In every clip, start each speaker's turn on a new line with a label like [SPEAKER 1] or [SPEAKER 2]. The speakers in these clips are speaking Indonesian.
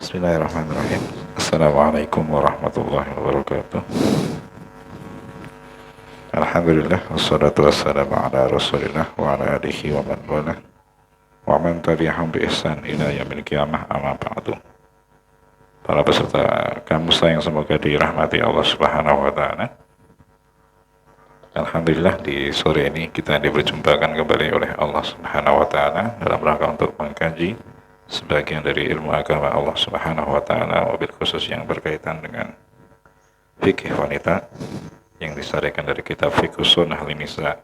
[SPEAKER 1] Bismillahirrahmanirrahim. Assalamualaikum warahmatullahi wabarakatuh. Alhamdulillah, wassalatu wassalamu ala rasulillah wa ala alihi wa man walah wa man tabi'ahum bi ihsan ila yaumil qiyamah, amma ba'du. Para peserta kampus yang semoga dirahmati Allah Subhanahu wa taala. Alhamdulillah, di sore ini kita diperjumpakan kembali oleh Allah Subhanahu wa taala dalam rangka untuk mengkaji sebagian dari ilmu agama Allah Subhanahu wa taala, wabil khusus yang berkaitan dengan fikih wanita yang disampaikan dari kitab Fiqh Sunnah Linisa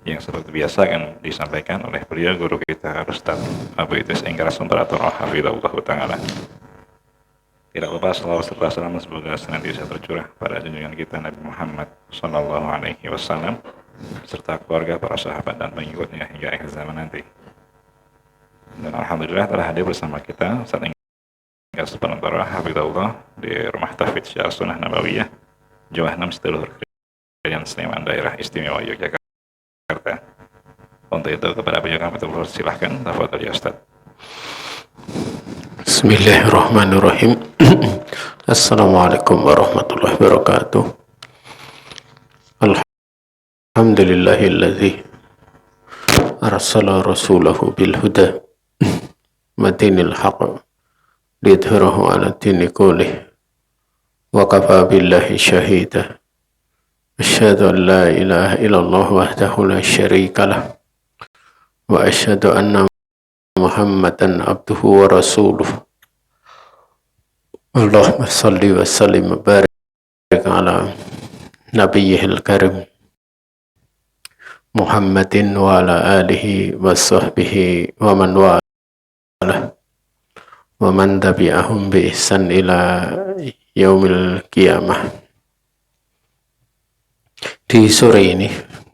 [SPEAKER 1] yang seperti biasa akan disampaikan oleh beliau guru kita Ustaz Abu Idris Enggar Sumparatul Hafizahullah taala. Tidak lupa salawat serta salam semoga senantiasa tercurah pada junjungan kita Nabi Muhammad sallallahu alaihi wasallam serta keluarga, para sahabat dan pengikutnya hingga akhir zaman nanti. Dan alhamdulillah telah hadir bersama kita saat ini Sumparatul Hafizahullah di Rumah Tahfidz Syarah Sunnah Nabawiyah Jawa 6 Sedulur Krian Sleman, Daerah Istimewa Yogyakarta. Untuk itu kepada beliau kami silahkan, tafadhol ya Ustaz.
[SPEAKER 2] Bismillahirrahmanirrahim. Assalamualaikum warahmatullahi wabarakatuh. Alhamdulillahilladzi arsala rasulahu bil huda wa dinil haqq lidhhirahu 'ala dini kullih wa kafa billahi syahida. Asyhadu an la ilaha illallah wahdahu la syarika lah wa asyhadu anna Muhammadan abduhu wa rasuluh. Allahumma salli wa sallim wa barik ala nabiyyihil karim Muhammadin wa ala alihi wa sahbihi wa man walah wa man tabi'ahum bi ihsan ila yaumil qiyamah. Di sore ini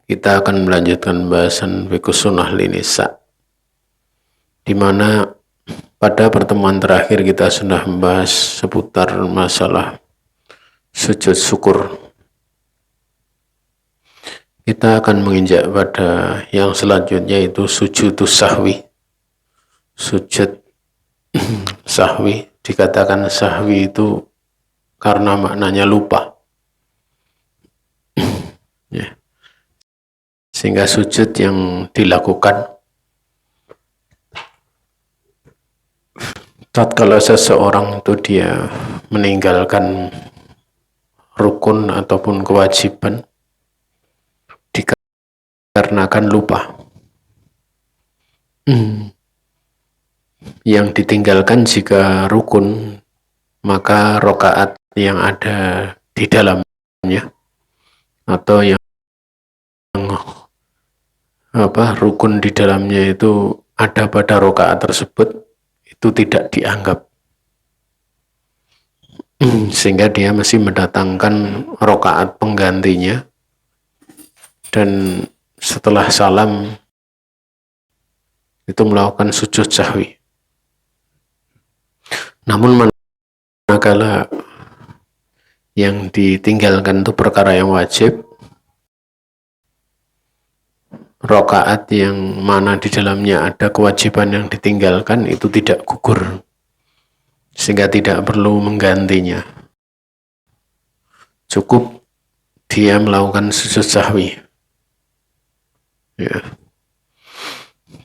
[SPEAKER 2] kita akan melanjutkan bahasan Fiqh Sunnah Linisa, di mana pada pertemuan terakhir kita sudah membahas seputar masalah sujud syukur. Kita akan menginjak pada yang selanjutnya, yaitu sujudus sahwi. Sujud sahwi, dikatakan sahwi itu karena maknanya lupa. Ya. Sehingga sujud yang dilakukan tatkala seseorang itu dia meninggalkan rukun ataupun kewajiban dikarenakan lupa. Yang ditinggalkan jika rukun, maka rakaat yang ada di dalamnya atau yang rukun di dalamnya itu ada pada rakaat tersebut, itu tidak dianggap, sehingga dia masih mendatangkan rakaat penggantinya, dan setelah salam itu melakukan sujud sahwi. Namun manakala yang ditinggalkan itu perkara yang wajib, rakaat yang mana di dalamnya ada kewajiban yang ditinggalkan itu tidak gugur, sehingga tidak perlu menggantinya. Cukup dia melakukan sujud sahwi. Ya.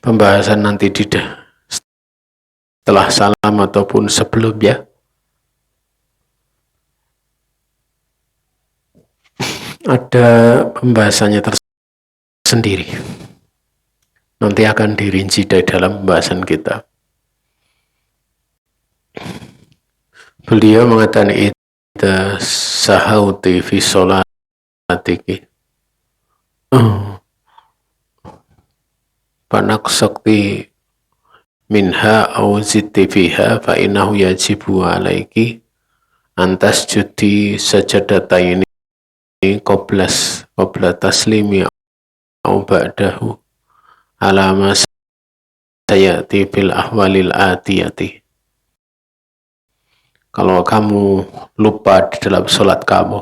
[SPEAKER 2] Pembahasan nanti setelah salam ataupun sebelumnya ada pembahasannya tersendiri. Nanti akan dirinci dari dalam pembahasan kita. Beliau mengatakan idza sahauti fi sholatiki fanaksakti minha au zitti fiha fa innahu yajibu alaiki antas judi sajadataini qabla taslimi au ba'dahu alama sayati fil ahwalil atiyati. Kalau kamu lupa di dalam sholat kamu,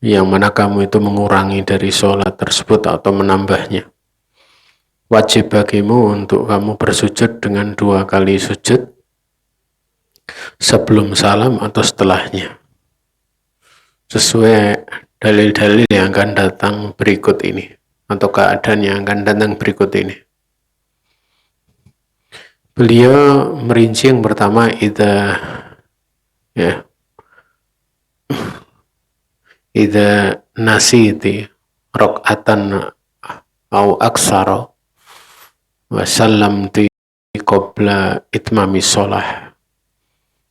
[SPEAKER 2] yang mana kamu itu mengurangi dari sholat tersebut atau menambahnya, wajib bagimu untuk kamu bersujud dengan 2 kali sujud sebelum salam atau setelahnya, sesuai dalil-dalil yang akan datang berikut ini atau keadaan yang akan datang berikut ini. Beliau merinci yang pertama, idza nasiti rok'atan au aksara wa sallamti qabla itmami sholah.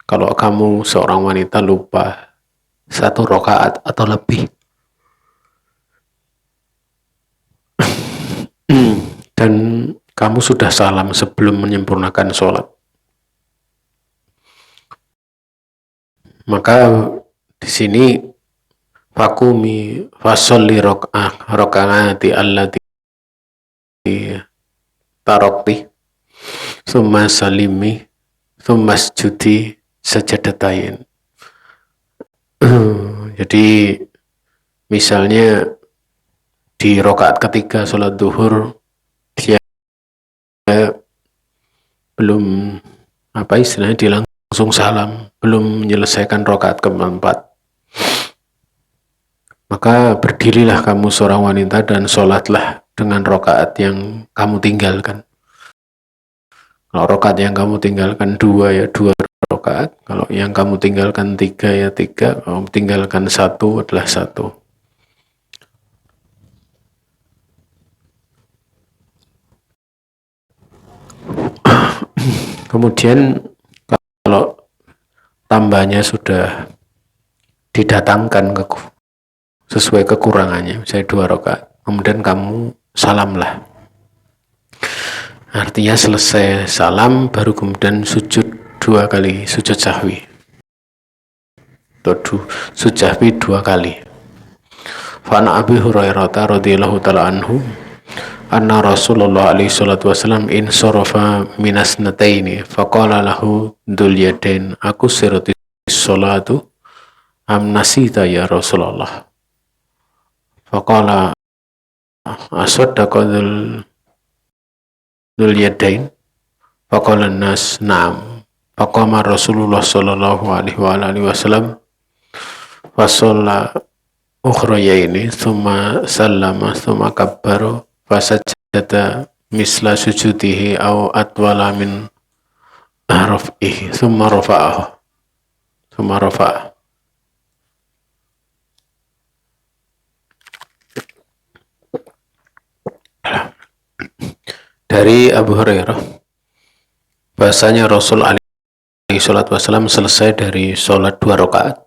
[SPEAKER 2] Kalau kamu seorang wanita lupa 1 rakaat atau lebih dan kamu sudah salam sebelum menyempurnakan sholat, maka di sini fakumi fasolli rakaati allati tarokti summa salimi summa sujudi sajadatain. Jadi misalnya di rakaat ketiga sholat duhur dia belum dia langsung salam, belum menyelesaikan rakaat keempat, maka berdirilah kamu seorang wanita dan sholatlah dengan rakaat yang kamu tinggalkan. Kalau rakaat yang kamu tinggalkan 2 ya 2 rakaat, kalau yang kamu tinggalkan 3 ya 3, kalau tinggalkan 1 adalah 1. Kemudian kalau tambahnya sudah didatangkan sesuai kekurangannya, misalnya 2 rakaat, kemudian kamu salamlah. Artinya selesai salam baru kemudian sujud 2 kali sujud sahwi atau sujud sahwi 2 kali. Fa'an Abi Hurairah radhiyallahu ta'ala anhu anna Rasulullah alaihi salatu wasallam in sarafa minas nataini faqala lahu dzul yadain aku siratis sholatu am nasita ya Rasulullah, faqala asaddaqa dzul yadain, faqala an-nas na'am, faqama Rasulullah sallallahu alaihi wasallam fasalla ukhrayaini thumma sallama thumma kabbara fasajada misla sujudihi au atwala min raf'ihi thumma rafa'a. Dari Abu Hurairah bahasanya Rasul alaihi salatu wasallam selesai dari sholat 2 rakaat,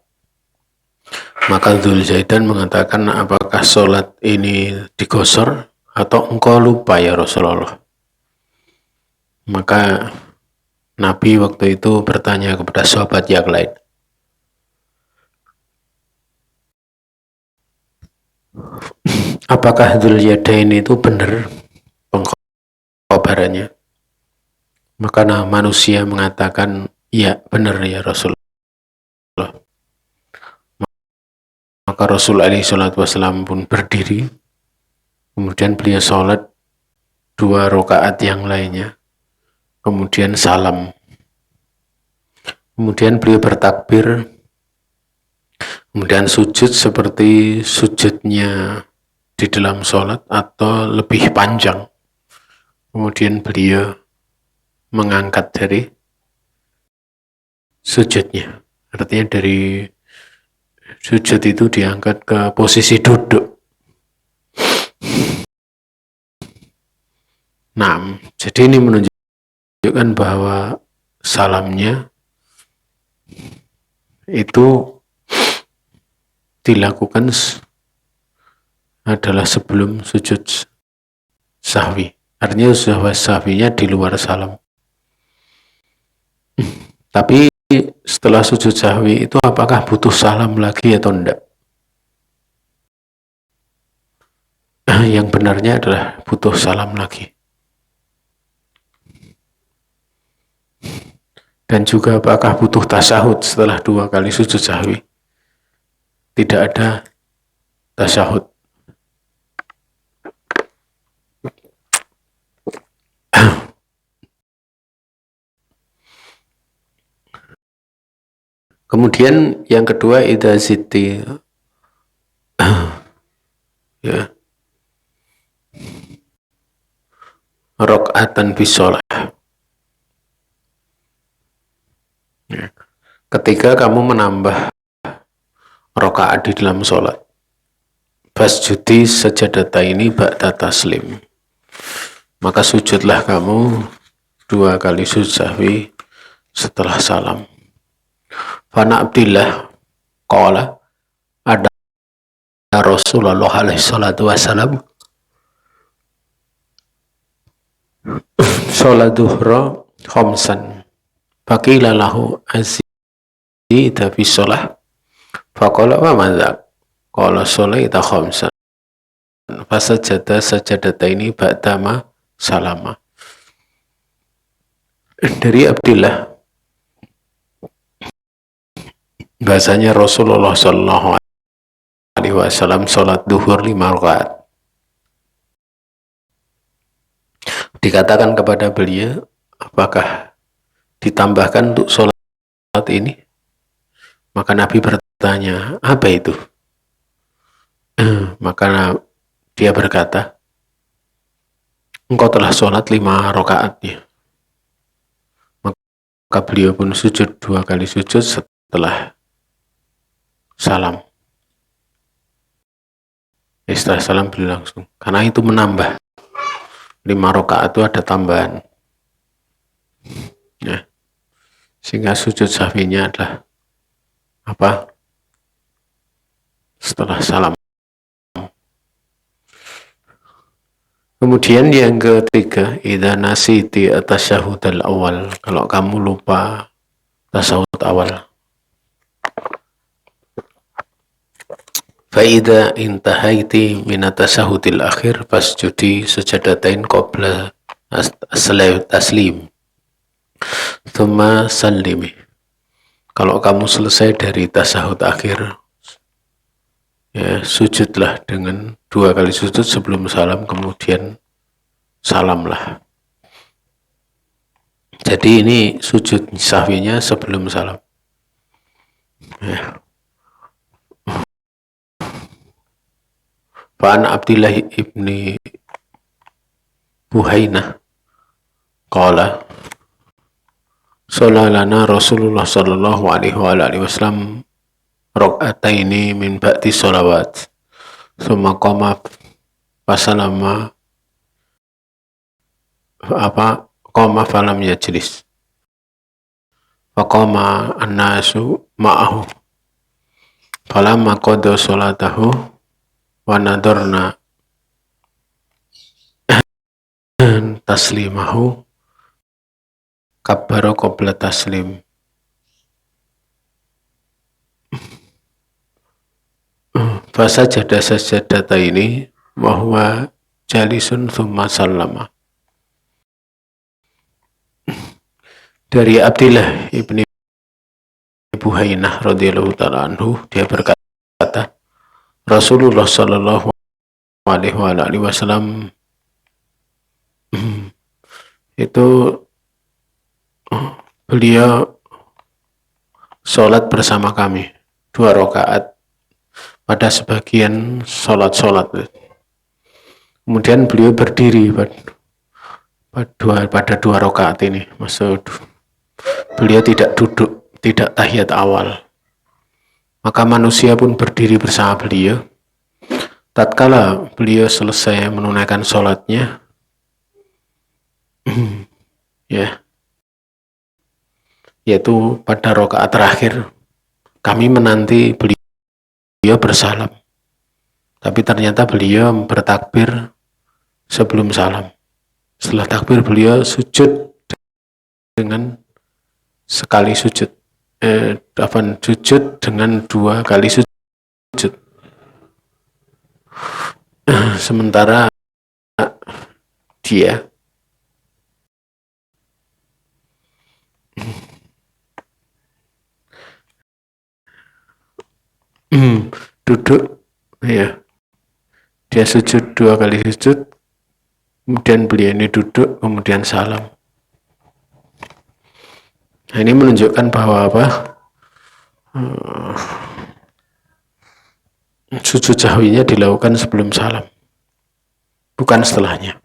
[SPEAKER 2] maka Dzul Zaidan mengatakan, apakah sholat ini digosor atau engkau lupa ya Rasulullah? Maka Nabi waktu itu bertanya kepada sahabat yang lain, apakah Dzul Yadain itu benar pengkhabarannya? Maka manusia mengatakan, ya benar ya Rasulullah. Maka Rasul alaihi salatu wasallam pun berdiri, kemudian beliau sholat 2 rakaat yang lainnya, kemudian salam, kemudian beliau bertakbir, kemudian sujud seperti sujudnya di dalam sholat atau lebih panjang, kemudian beliau mengangkat dari sujudnya, artinya dari sujud itu diangkat ke posisi duduk. Nah, jadi ini menunjukkan bahwa salamnya itu dilakukan adalah sebelum sujud sahwi. Artinya sujud sahwinya di luar salam. Tapi setelah sujud sahwi itu apakah butuh salam lagi atau enggak? Yang benarnya adalah butuh salam lagi. Dan juga apakah butuh tasyahud setelah 2 kali sujud sahwi? Tidak ada tasyahud. Kemudian yang kedua, idza zidti ya rakaatan fi shalah. Ya. Ketika kamu menambah rakaat di dalam sholat, fasjudi sajadataini ba'da taslim, maka sujudlah kamu 2 kali sujud sahwi setelah salam. Fana Abdillah qala ada Rasulullah alaihi salatu wassalam sholat duhra khamsan faqila lahu azida fi sholah faqala wa madza qala sholaita khamsan fasajada sajadataini ba'dama salama. Dari Abdillah bahasanya Rasulullah sallallahu alaihi wasallam sholat duhur 5 rakaat. Dikatakan kepada beliau, apakah ditambahkan untuk sholat ini? Maka Nabi bertanya, apa itu? Maka dia berkata, engkau telah sholat 5 rakaatnya. Maka beliau pun sujud 2 kali sujud setelah salam. Setelah salam beliau langsung, karena itu menambah 5 rakaat itu ada tambahan. Ya. Sehingga sujud sahwinya adalah apa? Setelah salam. Kemudian yang ketiga, idza nasiti at-tasyahhud al-awwal, kalau kamu lupa tasyahud awal. Fa idza intahaiti min at-tasyahhudil akhir fasjudi sajadatain qabla taslim. Tsumma sallimi. Kalau kamu selesai dari tasyahud akhir, ya, sujudlah dengan 2 kali sujud sebelum salam, kemudian salamlah. Jadi ini sujud sahwinya sebelum salam. Ya. Fa'an Abdillah ibni Buhainah qala sholalana Rasulullah sallallahu alaihi wasallam raka'ataini min ba'di sholawat summa qama fasalama qama falam yajlis faqama an-nasu ma'ahu falamma qada sholatahu wa nadarna taslimahu kabbara qabla taslim. Fasajada sajadataini wa huwa jalisun thumma sallama. Dari Abdillah ibni Buhainah radhiyallahu ta'ala anhu, dia berkata, Rasulullah sallallahu alaihi wasallam itu beliau sholat bersama kami 2 rakaat pada sebagian sholat. Kemudian beliau berdiri pada 2 rakaat ini. Maksud beliau tidak duduk, tidak tahiyat awal. Maka manusia pun berdiri bersama beliau. Tatkala beliau selesai menunaikan sholatnya, ya, yaitu pada rakaat terakhir, kami menanti beliau bersalam. Tapi ternyata beliau bertakbir sebelum salam. Setelah takbir beliau sujud dengan sekali sujud. Sujud dengan 2 kali sujud. Sementara dia duduk, ya, dia sujud 2 kali sujud, kemudian beliau ini duduk, kemudian salam. Nah, ini menunjukkan bahwa apa? sujud sahwinya dilakukan sebelum salam, bukan setelahnya.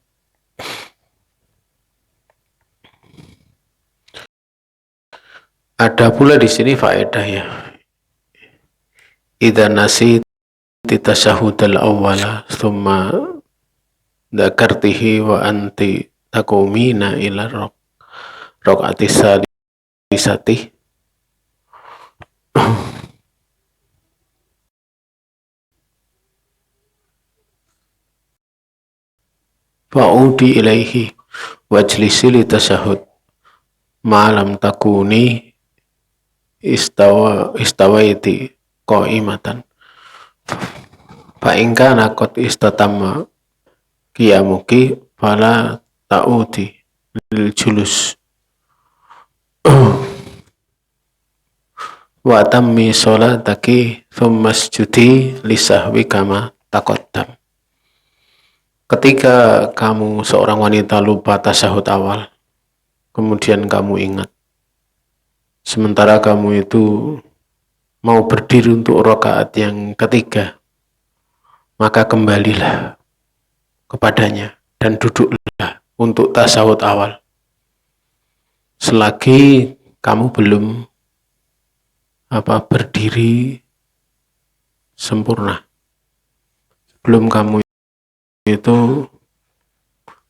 [SPEAKER 2] Ada pula di sini faedah ya. Idza nasiti tasyahhudal awwala thumma dzakartihi wa anti taqumina ila raq'ati salisati fa'udi ilaihi wajlisi li tasyahhud ma'lam takuni istawaiti qaimatan fa in kana qad istatamma qiyamuki fala ta'udi lil julus wa tammi sholataki thumma sujudi lisahwi kama taqaddam. Ketika kamu seorang wanita lupa tasyahud awal, kemudian kamu ingat, sementara kamu itu mau berdiri untuk rakaat yang ketiga, maka kembalilah kepadanya dan duduklah untuk tasyahud awal. Selagi kamu belum berdiri sempurna, belum kamu itu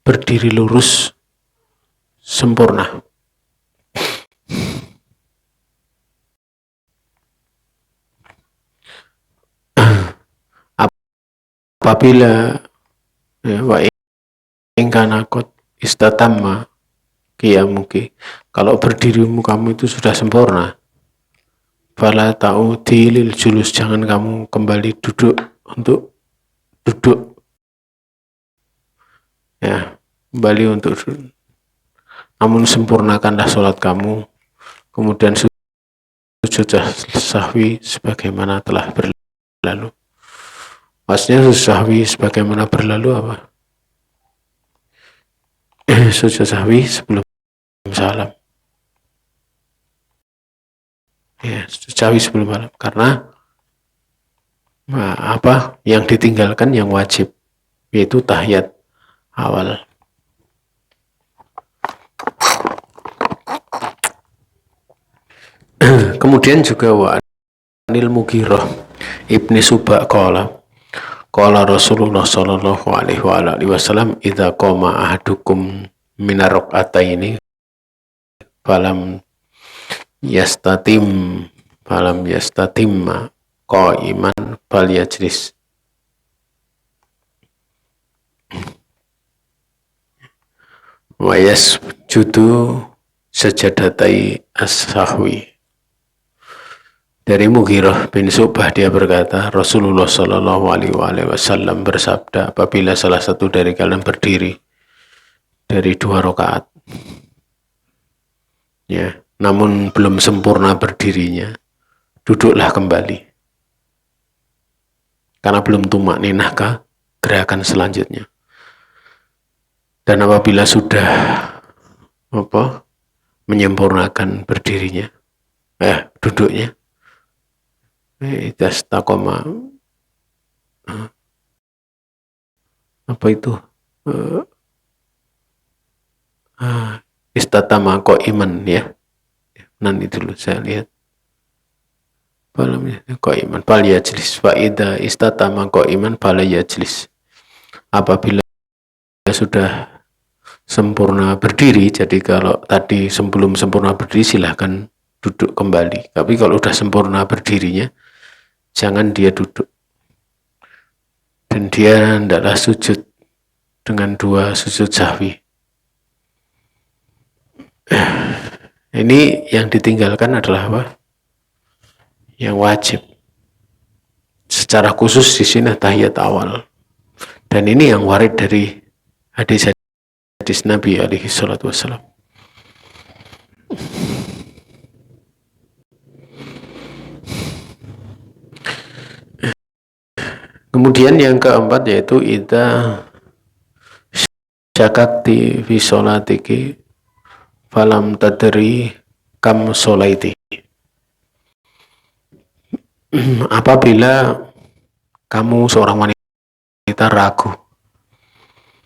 [SPEAKER 2] berdiri lurus sempurna. Apabila wa ingkana qad istatamma qiyamuki, kalau berdirimu kamu itu sudah sempurna, fala ta'udi lil julus, jangan kamu kembali duduk untuk duduk, ya, kembali untuk duduk. Namun sempurnakanlah sholat kamu, kemudian sujud sahwi sebagaimana telah berlalu. Maksudnya sujud sahwi sebagaimana berlalu apa? Sujud sahwi sebelum salam. Ya, sujud sahwi sebelum salam. Karena apa yang ditinggalkan yang wajib, yaitu tahiyat awal. Kemudian juga wa anil Mughirah ibni Subak qala Rasulullah sallallahu alaihi wasallam idza qama ahadukum minar raq'ataini falam yastatimma qa'iman falyajlis. Wa yasjudu sajadatai as-sahwi. Dari Mughirah bin Subah dia berkata, Rasulullah Shallallahu Alaihi Wasallam bersabda, apabila salah satu dari kalian berdiri dari 2 rakaat, ya, namun belum sempurna berdirinya, duduklah kembali, karena belum tumakninah ke gerakan selanjutnya. Dan apabila sudah menyempurnakan berdirinya, duduknya, istaqoma, istatama qa'iman, ya. Nanti dulu saya lihat. Qa'iman fal yajlis, fa idza istatama qa'iman fala yajlis. Apabila sudah sempurna berdiri, jadi kalau tadi sebelum sempurna berdiri silahkan duduk kembali. Tapi kalau sudah sempurna berdirinya, jangan dia duduk. Dan dia hendaklah sujud dengan 2 sujud sahwi. Ini yang ditinggalkan adalah apa? Yang wajib. Secara khusus di sini tahiyat awal. Dan ini yang warid dari hadis Nabi alaihi salatu wassalam. Kemudian yang keempat yaitu idza syakakti fi sholatiki falam tadri kam sholaiti. apabila kamu seorang wanita ragu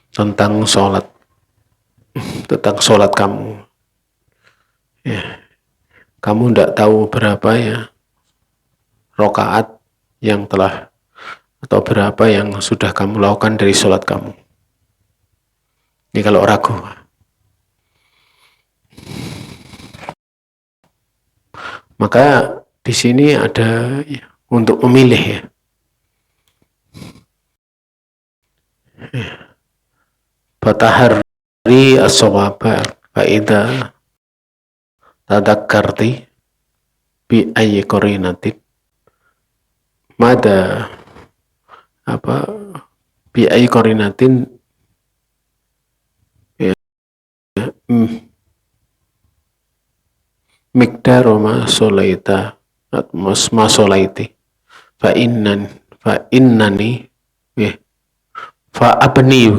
[SPEAKER 2] tentang sholat kamu, ya, kamu tidak tahu berapa ya rakaat yang telah atau berapa yang sudah kamu lakukan dari sholat kamu. Ini kalau ragu. Maka di sini ada ya, untuk memilih ya. Fatahari as-sawaba fa'idha tadakkarti bi ayyi qarinatin mada bi ayyi qarinatin ya, miqdaru ma solaiti fa innani ya, fa abni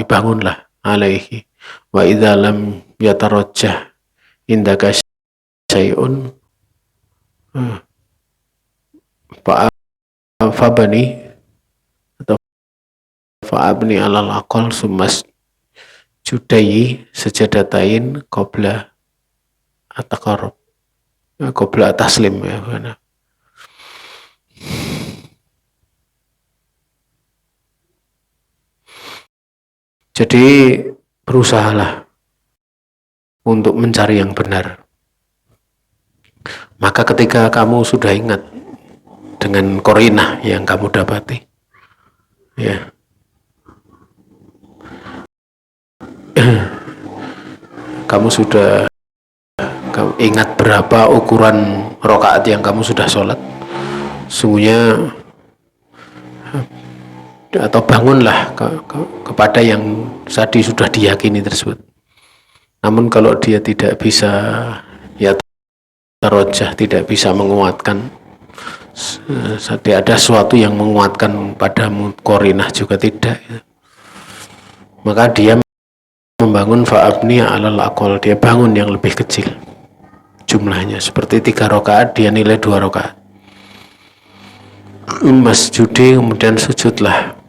[SPEAKER 2] bangunlah alaihi wa idza lam yatarajjah indaka syai'un fa bani atau fa abni alal aqal sumas judayi sejadatain qabla at-taqarrub qabla taslim ya benar. Jadi berusahalah untuk mencari yang benar. Maka ketika kamu sudah ingat dengan korinah yang kamu dapati, ya, kamu sudah ingat berapa ukuran rakaat yang kamu sudah sholat, sungguhnya atau bangunlah kepada yang tadi sudah diyakini tersebut. Namun kalau dia tidak bisa ya tarojah, tidak bisa menguatkan, tidak ada sesuatu yang menguatkan padamu, korinah juga tidak, maka dia membangun fa'abni alal aqal, dia bangun yang lebih kecil jumlahnya, seperti 3 rakaat dia nilai 2 rakaat masjudi, kemudian sujudlah.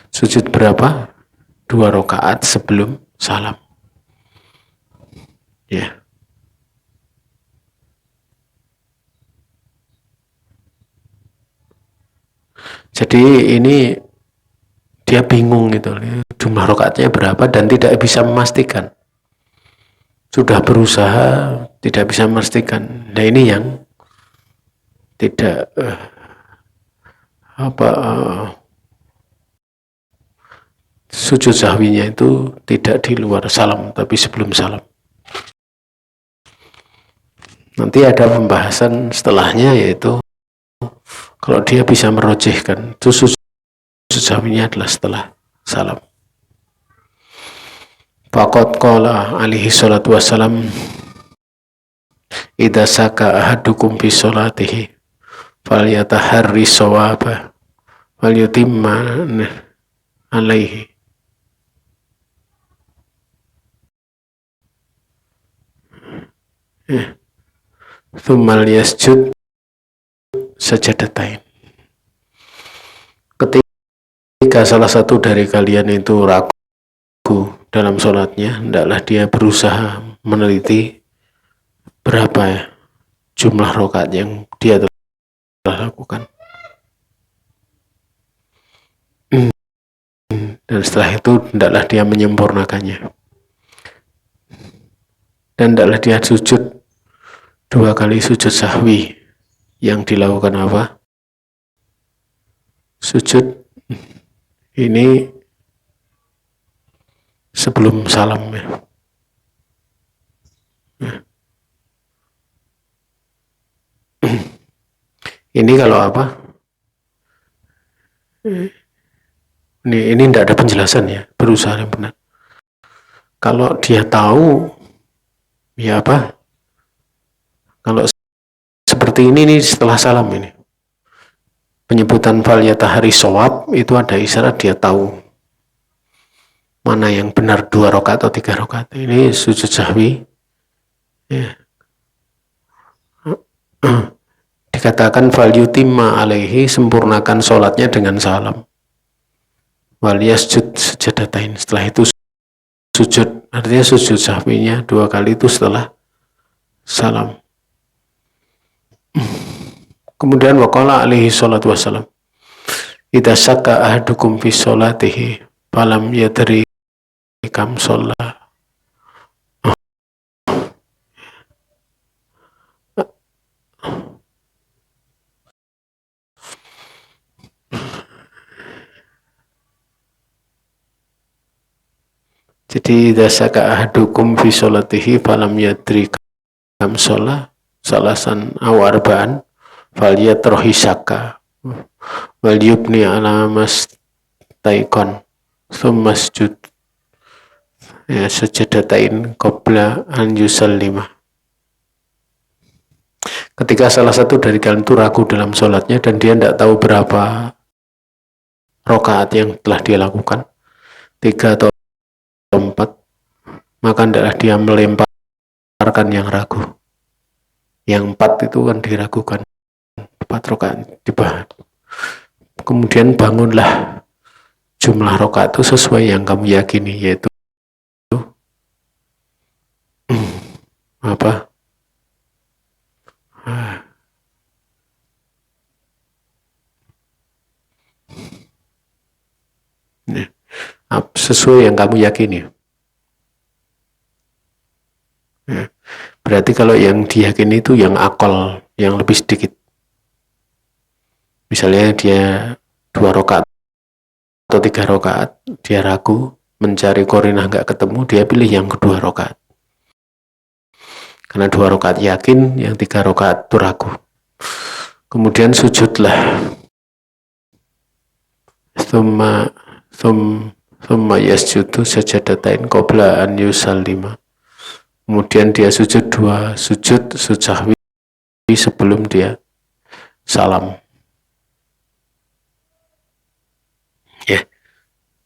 [SPEAKER 2] Sujud berapa? 2 rakaat sebelum salam. Ya. Jadi ini dia bingung gitu, jumlah rakaatnya berapa dan tidak bisa memastikan. Sudah berusaha tidak bisa memastikan. Nah ini yang tidak sujud sahwinya itu tidak di luar salam tapi sebelum salam. Nanti ada pembahasan setelahnya, yaitu kalau dia bisa merojihkan itu sujud sahwinya adalah setelah salam. Faqad qala alaihi salatu wassalam idza saka ahadukum fi sholatihi falyataharri shawaba walyutimma alaihi. Thummal yasjud sajadatain. Ketika salah satu dari kalian itu ragu dalam sholatnya, hendaklah dia berusaha meneliti berapa ya jumlah rakaat yang dia telah lakukan. Dan setelah itu hendaklah dia menyempurnakannya. Dan hendaklah dia sujud 2 kali sujud sahwi yang dilakukan apa? Sujud ini sebelum salam ya. Ini kalau apa? Ini tidak ada penjelasan ya, berusaha yang benar. Kalau dia tahu ya apa? Kalau seperti ini setelah salam ini, penyebutan fal yatahari shawab itu ada isyarat dia tahu. mana yang benar 2 rakaat atau 3 rakaat. Ini sujud sahwi. Ya. Dikatakan fal yutimma alaihi, sempurnakan sholatnya dengan salam. Wal yasjud sujadatain, setelah itu sujud, artinya sujud sahwinya 2 kali itu setelah salam. Kemudian waqala alaihi salatu wassalam, idza syakka ahadukum fi sholatihi falam yadri kam sholat. Jadi idza syakka ahadukum fi sholatihi falam yadri kam sholat salasan aw arba'an falyatrohi syakka wal yubni ala mastaikon thumma sujud ya sajadatain qabla an yusallima. Ketika salah satu dari kalian itu ragu dalam sholatnya dan dia tidak tahu berapa rakaat yang telah dia lakukan, 3 atau 4, maka hendaklah dia melemparkan yang ragu. Yang 4 itu kan diragukan, 4 rakaat dibahas. Kemudian bangunlah jumlah rakaat itu sesuai yang kamu yakini, yaitu apa? Sesuai yang kamu yakini. Berarti kalau yang diyakini itu yang akal, yang lebih sedikit. Misalnya dia 2 rakaat atau 3 rakaat, dia ragu, mencari korinah nggak ketemu, dia pilih yang kedua rakaat. Karena 2 rakaat yakin, yang 3 rakaat itu ragu. Kemudian sujudlah. Thumma yasjudu sajadatain qabla an yusallima. Kemudian dia sujud 2 sujud sahwi sebelum dia salam. Ya,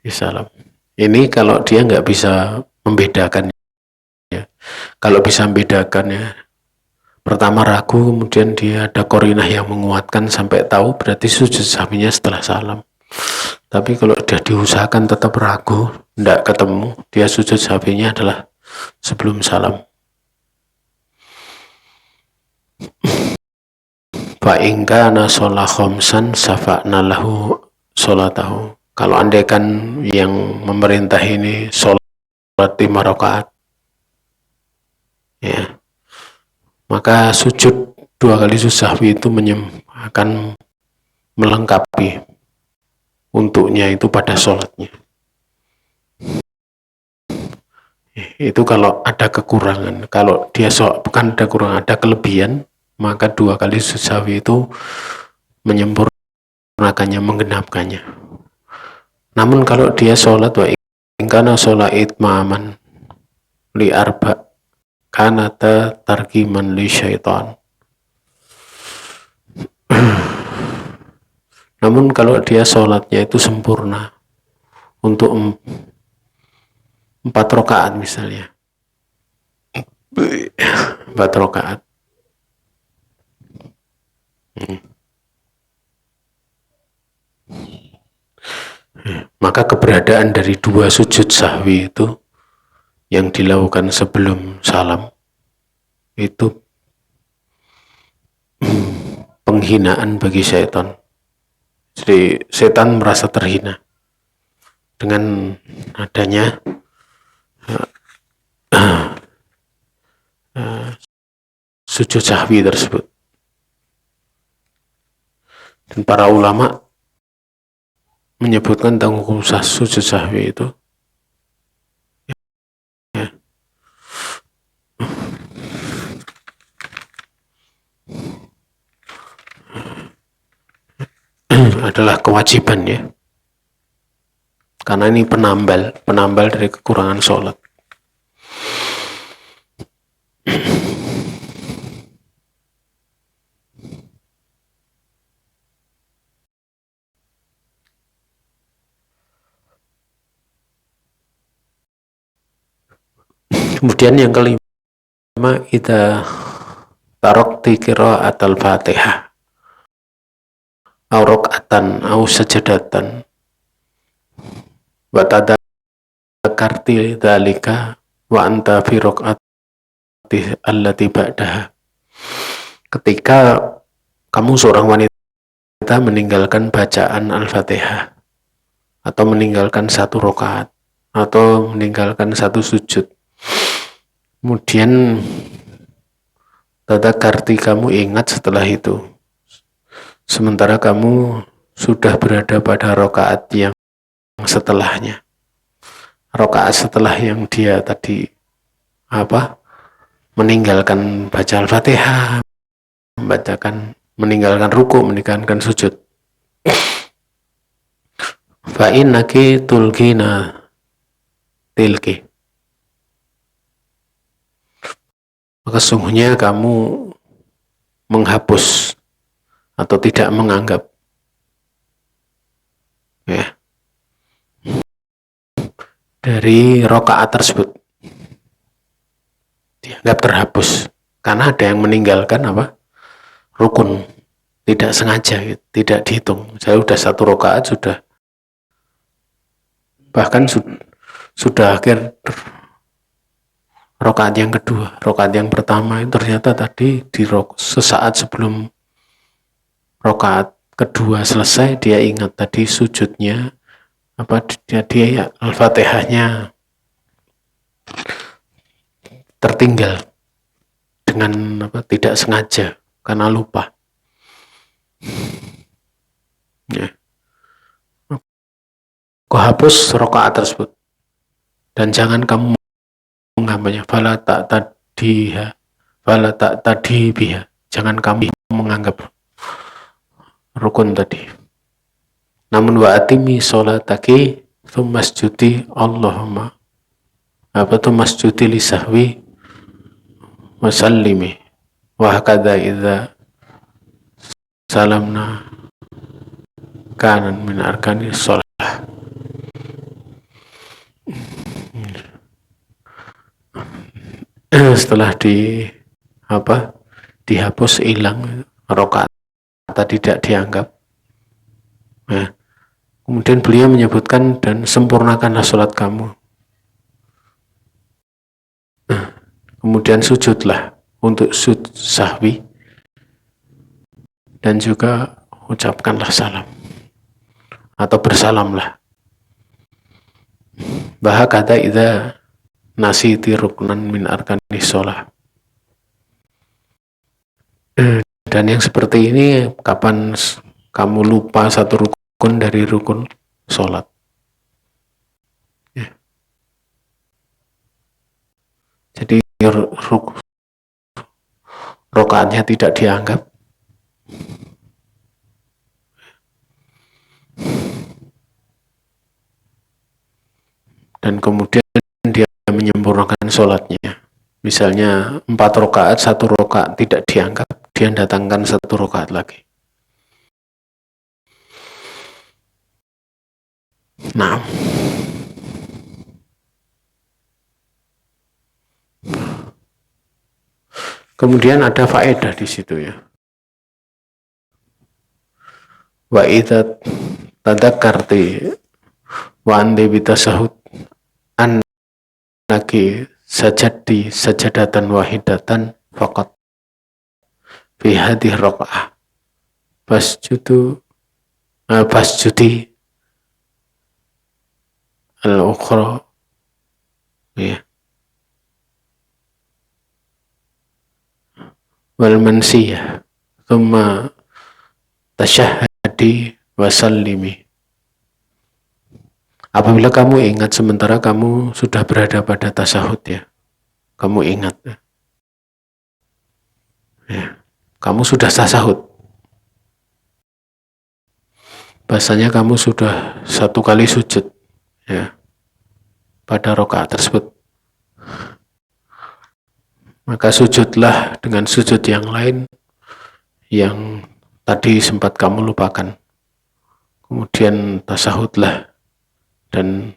[SPEAKER 2] dia salam. Ini kalau dia nggak bisa membedakan. Ya. Kalau bisa membedakan ya, pertama ragu, kemudian dia ada korinah yang menguatkan sampai tahu, berarti sujud sahwinya setelah salam. Tapi kalau sudah diusahakan tetap ragu, tidak ketemu, dia sujud sahwinya adalah sebelum salam. Fa in kana sholat khomsan safa'na lahu sholatahu. Kalau andaikan yang memerintah ini sholat 5 rakaat, ya, maka sujud 2 kali sujud sahwi itu akan melengkapi untuknya itu pada sholatnya. Itu kalau ada kekurangan. Kalau dia bukan ada kekurangan, ada kelebihan, maka 2 kali sujud sahwi itu menyempurnakannya, menggenapkannya. Namun kalau dia sholat wa ingkana sholat itmaman li arba kanata tarkiman li syaitan. Namun kalau dia sholatnya itu sempurna untuk 4 rakaat misalnya, 4 rakaat, maka keberadaan dari 2 sujud sahwi itu yang dilakukan sebelum salam itu penghinaan bagi syaitan. Jadi setan merasa terhina dengan adanya sujud sahwi tersebut. Dan para ulama menyebutkan tentang hukum sujud sahwi itu ya, adalah kewajiban, ya, karena ini penambal dari kekurangan sholat. Kemudian yang kelima, idza tarakti qira'at al-Fatihah aw rak'atan aw sajadatan wa tadakkarti dzalika wa anta fi rak'ati allati ba'daha. Ketika kamu seorang wanita meninggalkan bacaan Al-Fatihah atau meninggalkan satu rakaat atau meninggalkan satu sujud, kemudian tadakkarti, kamu ingat setelah itu, sementara kamu sudah berada pada rakaat yang setelahnya, rakaat setelah yang dia tadi meninggalkan baca Al-Fatihah, meninggalkan ruku, meninggalkan sujud. Fa innaki tulkina tilki, maka sungguhnya kamu menghapus atau tidak menganggap dari rakaat tersebut, dianggap terhapus karena ada yang meninggalkan rukun, tidak sengaja, tidak dihitung. Saya sudah satu rakaat, bahkan sudah akhir rakaat yang kedua, rakaat yang pertama itu ternyata tadi sesaat sebelum rakaat kedua selesai dia ingat tadi sujudnya dia Al-Fatihahnya tertinggal dengan tidak sengaja karena lupa. Kau hapus rakaat tersebut dan jangan kamu menganggapnya fala tak tadi biha, jangan kamu menganggap rukun tadi. Namun wa atimi sholataki masjudi Allahumma masjudi lisahwi wasallimi wa hakadha idza salamna kanan min arkani sholat. Setelah dihapus, hilang rakaat tidak dianggap, kemudian beliau menyebutkan, dan sempurnakanlah sholat kamu, kemudian sujudlah untuk sujud sahwi, dan juga ucapkanlah salam atau bersalamlah. Bahakata idza nasiti ruknan min arkani sholat. Dan yang seperti ini kapan kamu lupa satu rukun dari rukun sholat, jadi rakaatnya tidak dianggap, dan kemudian dia menyempurnakan sholatnya. Misalnya 4 rakaat, 1 rakaat tidak dianggap, dia datangkan 1 rakaat lagi. Nah, kemudian ada faedah di situ ya. Wa idza tadakkarti wa andi bitasahud annaki sajadi sajadatan wahidatan faqat fi hadhihi raqa'ah fasjudi al-ukhra wal mansiyah thumma tasyahhadi wa sallimi. Apabila kamu ingat sementara kamu sudah berada pada tasahud ya, kamu ingat ya, kamu sudah tasahud, bahasanya kamu sudah 1 kali sujud ya pada rakaat tersebut, maka sujudlah dengan sujud yang lain yang tadi sempat kamu lupakan, kemudian tasahudlah dan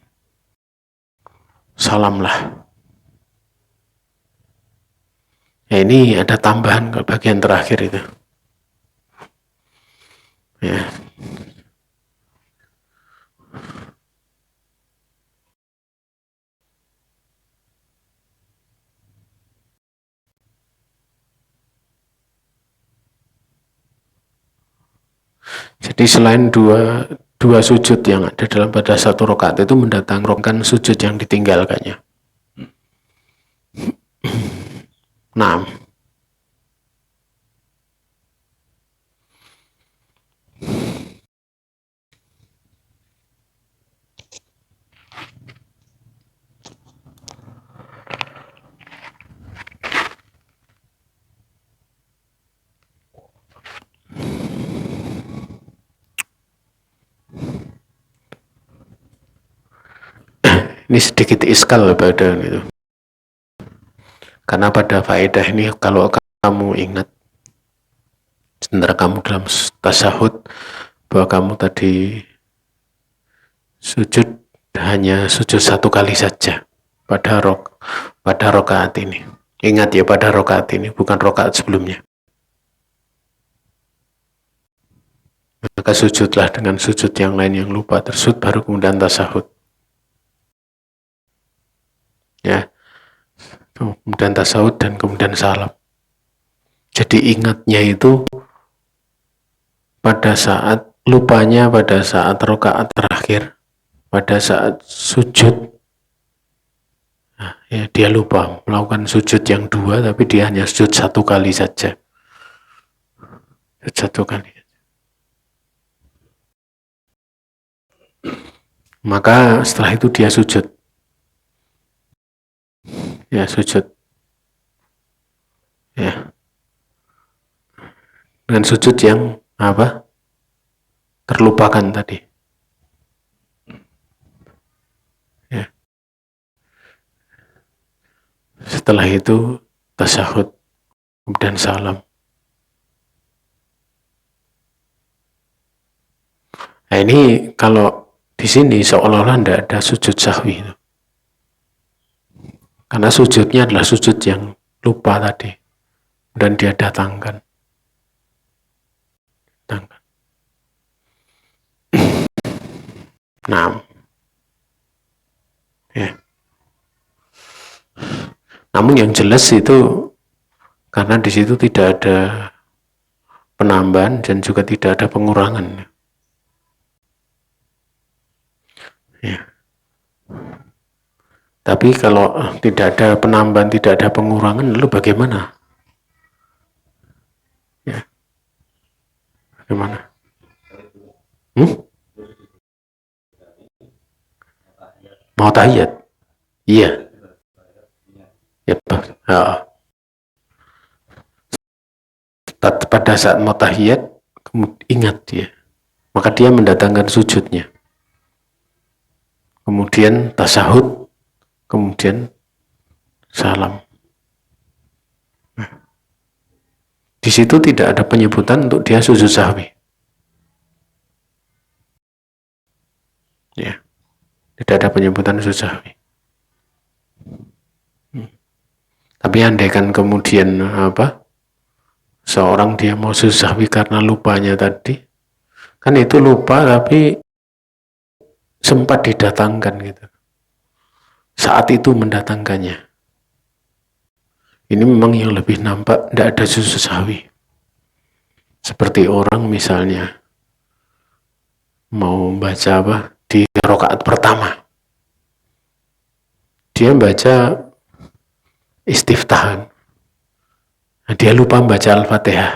[SPEAKER 2] salamlah. Ya, ini ada tambahan ke bagian terakhir itu. Ya. Jadi selain dua sujud yang ada dalam pada satu rakaat itu mendatangkan sujud yang ditinggalkannya. Nah, ini sedikit iskal pada itu. Karena pada faedah ini kalau kamu ingat, sebentar kamu dalam tasahud bahwa kamu tadi sujud hanya sujud satu kali saja pada rakaat ini. Ingat ya, pada rakaat ini, bukan rakaat sebelumnya. Maka sujudlah dengan sujud yang lain yang lupa tersebut, baru kemudian tasahud. Ya, kemudian tasawuf dan kemudian salam. Jadi ingatnya itu pada saat lupanya, pada saat rakaat terakhir, pada saat sujud. Nah, ya, dia lupa melakukan sujud yang dua, tapi dia hanya sujud satu kali saja. Satu kali. Maka setelah itu dia sujud. Ya, sujud. Ya. Dengan sujud yang apa? Terlupakan tadi. Ya. Setelah itu tasyahud, kemudian salam. Nah, ini kalau di sini seolah-olah tidak ada sujud sahwi. Karena sujudnya adalah sujud yang lupa tadi. Dan dia datangkan. Nah. Ya. Namun yang jelas itu karena di situ tidak ada penambahan dan juga tidak ada pengurangan. Ya. Tapi kalau tidak ada penambahan, tidak ada pengurangan, lalu bagaimana? Ya. Bagaimana? Mau tahiyat? Iya. Ya, pada saat mau tahiyat, ingat dia. Maka dia mendatangkan sujudnya. Kemudian tasahud, kemudian salam. Di situ tidak ada penyebutan untuk dia sujud sahwi. Ya, tidak ada penyebutan sujud sahwi. Tapi andaikan kemudian seorang dia mau sujud sahwi karena lupanya tadi, kan itu lupa tapi sempat didatangkan gitu. Saat itu mendatangkannya. Ini memang yang lebih nampak tidak ada sujud sahwi. Seperti orang misalnya mau baca di rakaat pertama. Dia baca istiftahan. Nah, dia lupa membaca Al-Fatihah.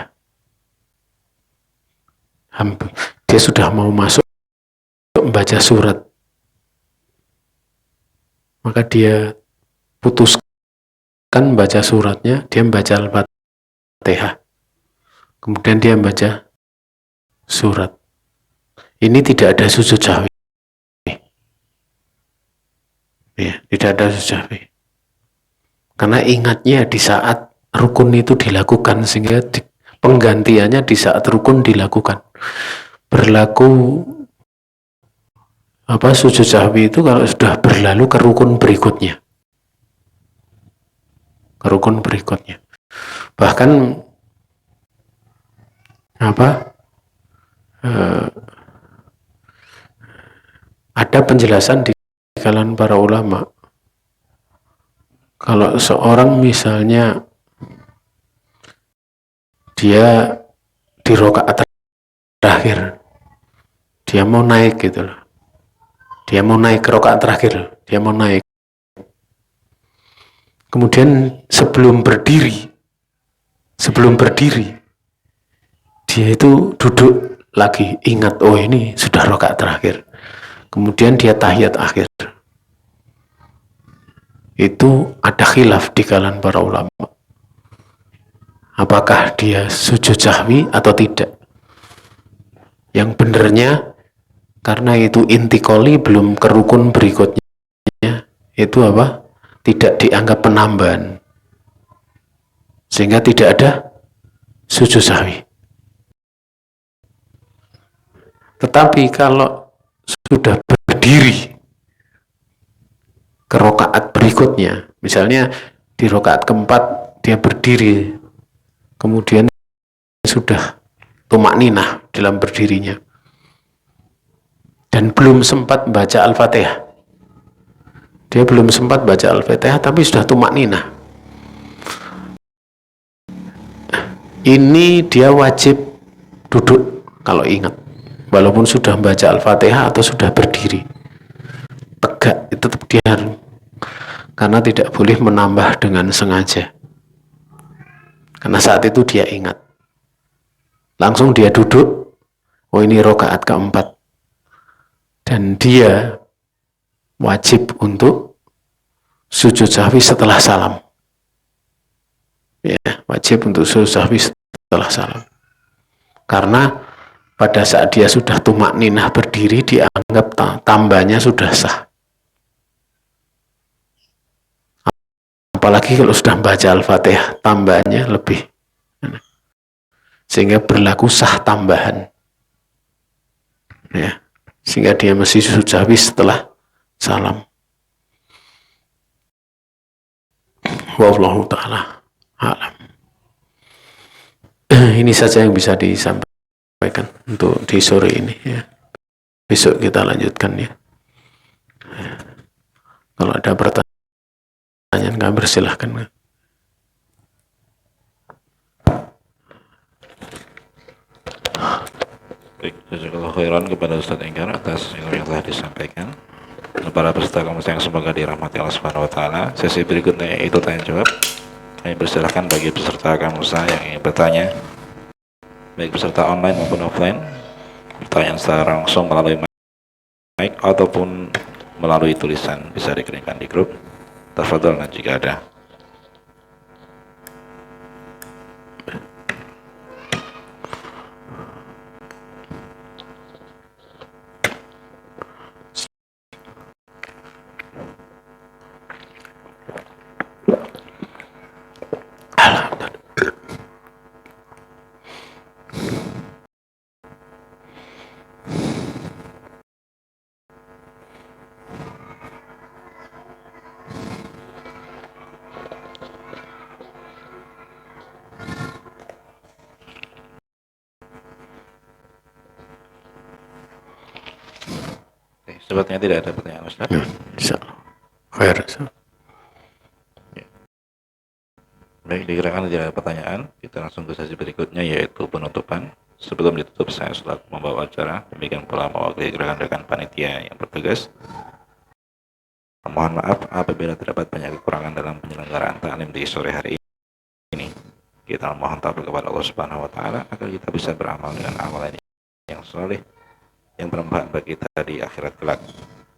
[SPEAKER 2] Dia sudah mau masuk membaca surat. Maka dia putuskan baca suratnya, dia membaca Al-Fatihah. Kemudian dia membaca surat. Ini tidak ada sujud sahwi. Ya, tidak ada sujud sahwi. Karena ingatnya di saat rukun itu dilakukan, sehingga penggantiannya di saat rukun dilakukan. Berlaku sujud sahwi itu kalau sudah berlalu ke rukun berikutnya. Bahkan ada penjelasan di kalangan para ulama, kalau seorang misalnya dia di rakaat terakhir, dia mau naik gitu loh, dia mau naik ke rakaat terakhir, dia mau naik, kemudian sebelum berdiri dia itu duduk lagi, ingat oh ini sudah rakaat terakhir, kemudian dia tahiyat akhir. Itu ada khilaf di kalangan para ulama, apakah dia sujud sahwi atau tidak. Yang benernya, karena itu intikoli, belum ke rukun berikutnya, itu apa? Tidak dianggap penambahan, sehingga tidak ada sujud sahwi. Tetapi kalau sudah berdiri ke rakaat berikutnya, misalnya di rakaat keempat dia berdiri, kemudian sudah tumak ninah dalam berdirinya, dan belum sempat baca Al-Fatihah, dia belum sempat baca Al-Fatihah tapi sudah tumak ninah, ini dia wajib duduk kalau ingat, walaupun sudah baca Al-Fatihah atau sudah berdiri, tegak itu tetap dia harus, karena tidak boleh menambah dengan sengaja, karena saat itu dia ingat, langsung dia duduk, oh ini rakaat keempat, dan dia wajib untuk sujud sahwi setelah salam, ya, wajib untuk sujud sahwi setelah salam, karena pada saat dia sudah tumak ninah berdiri, dianggap tambahnya sudah sah. Apalagi kalau sudah baca Al-Fatihah, tambahnya lebih, sehingga berlaku sah tambahan, ya, sehingga dia mesti sujud sahwi setelah salam. Wallahu ta'ala alam. Ini saja yang bisa disampaikan untuk di sore ini, ya. Besok kita lanjutkan, ya. Kalau ada pertanyaan kami persilahkan.
[SPEAKER 1] Baik, jazakallahu khairan kepada Ustaz Enggar atas ilmu yang telah disampaikan. Dan para peserta kamus yang semoga dirahmati Allah Subhanahu wa taala. Sesi berikutnya yaitu tanya jawab. Kami persilahkan bagi peserta kamus yang ingin bertanya, baik peserta online maupun offline, pertanyaan secara langsung melalui mic ataupun melalui tulisan bisa dikirimkan di grup. Tafadhol jika ada. Sepertinya tidak ada pertanyaan, Ustaz.
[SPEAKER 2] Insyaallah. Khair.
[SPEAKER 1] Ya. Baik, dikirakan tidak ada pertanyaan. Kita langsung ke sesi berikutnya, yaitu penutupan. Sebelum ditutup, saya selaku membawa acara, demikian pula mewakili rekan-rekan panitia yang bertugas. Mohon maaf apabila terdapat banyak kekurangan dalam penyelenggaraan taklim di sore hari ini. Kita mohon taufik kepada Allah Subhanahu wa taala agar kita bisa beramal dengan amalan yang saleh, yang bermanfaat bagi kita di akhirat kelak.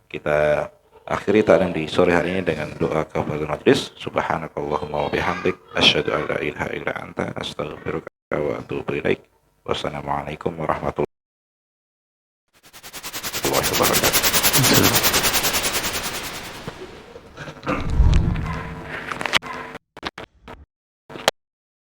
[SPEAKER 1] Kita akhiri taklim di sore hari ini dengan doa kafaratul majlis. Subhanakallahumma wa bihamdik asyhadu an la ilaha illa anta astaghfiruka wa atubu ilaik. Wassalamualaikum warahmatullahi wabarakatuh.